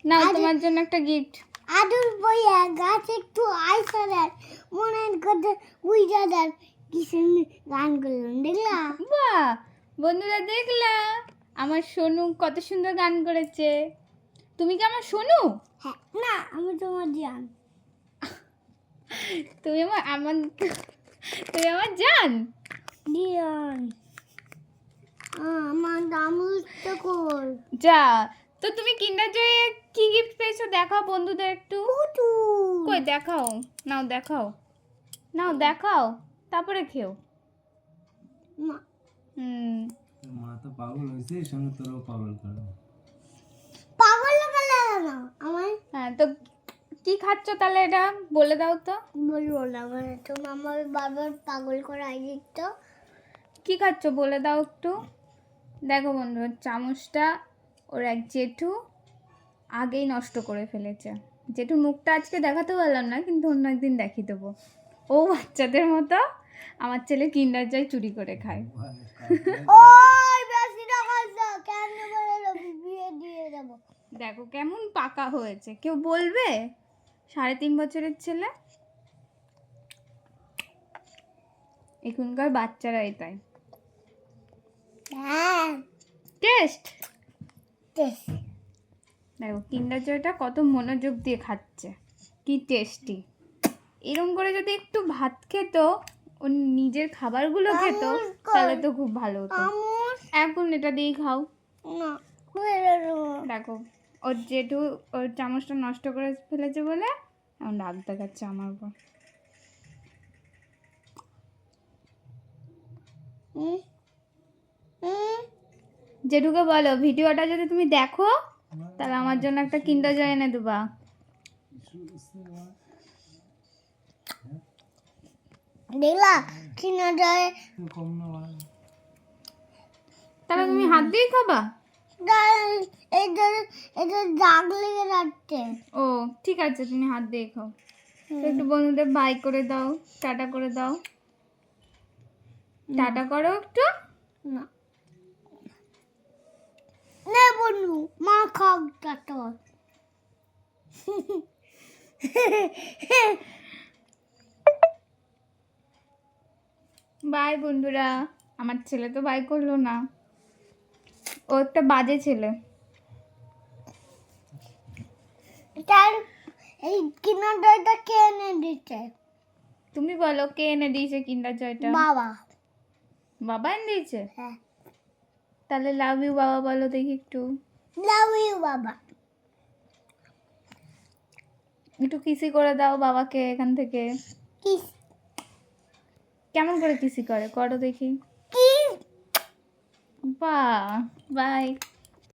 নাও তোমার জন্য একটা গিফট। আদুর বইয়া গাছ একটু আইসার মনের কথা বুঝা দেন কিছু গান করলাম দেখলা? বাহ বন্ধুরা দেখলা আমার সোনু কত সুন্দর গান করেছে। তুমি কি আমার সোনু? হ্যাঁ না আমি তোমার জান। তুমি তুমি আমার জান। জান আমার দামু তো কর যা। তো তুমি কিন্ডার জয়ে কি গিফট পেয়েছো দেখাও বন্ধুদের একটু। কই দেখাও, নাও দেখাও, নাও দেখাও, তারপরে খেও। মা মা তো পাগল হয়েছে, সঙ্গে তোরও পাগল করবে। পাগল লাগা না আমার। হ্যাঁ তো কি খাচ্ছ তাহলে এটা বলে দাও তো। বলবো না মানে তো আমার বারবার পাগল করে আইডিক তো। কি খাচ্ছ বলে দাও একটু। দেখো বন্ধু চামচটা ওর এক জেঠু আগেই নষ্ট করে ফেলেছে। জেঠুর মুখটা আজকে দেখাতে পারলাম না, কিন্তু অন্য একদিন দেখিয়ে দেবো। ও বাচ্চাদের মতো আমার ছেলে কিন্ডার জয় চুরি করে খায়। ওই বেশি টাকা দাও কেন বলে বিয়ে দিয়ে দেব। দেখো কেমন পাকা হয়েছে, কেউ বলবে? 3.5 বছরের ছেলে। এখনকার বাচ্চারাই তাই। হ্যাঁ টেস্ট টেস্ট দেখো কিন্ডার জয়টা কত মনোযোগ দিয়ে খাচ্ছে, কি টেস্টি। এরকম করে যদি একটু ভাত খেত, ও নিজের খাবারগুলো খেত, তাহলে তো খুব ভালো হতো। এখন এটা দিয়েই খাও। না দেখো ওর জেঠু ওর চামচটা নষ্ট করে ফেলেছে বলে এখন রাগ দেখাচ্ছে আমার উপর। জেঠুকে বলো ভিডিওটা যদি তুমি দেখো তাহলে আমার জন্য একটা কিন্ডার জয় এনে দেবা। দেখলা কিনা যায় তাহলে তুমি হাত দিয়ে খাবা? এটা দাগ লেগে যাচ্ছে। ও ঠিক আছে তুমি হাত দিয়ে খাও। তো একটু বন্ধুদের বাই করে দাও, টাটা করে দাও। টাটা করো একটু। না নে বন্ধু মা খাও টাটা। বাই বন্ধুরা। আমার ছেলে তো বাই করলো না, ও একটা বাজে ছেলে। তার এই কিনা দইটা কে এনে দিচ্ছে? তুমি বলো কে এনে দিয়েছে কিন্ডার জয়টা? বাবা। বাবা এনে দিয়েছে? হ্যাঁ তাহলে লাভ ইউ বাবা বলো দেখি একটু। লাভ ইউ বাবা। একটু কিসি করে দাও বাবাকে এখান থেকে। কিস কেমন করে কিসি করে করো দেখি। কিস বাহ বাই।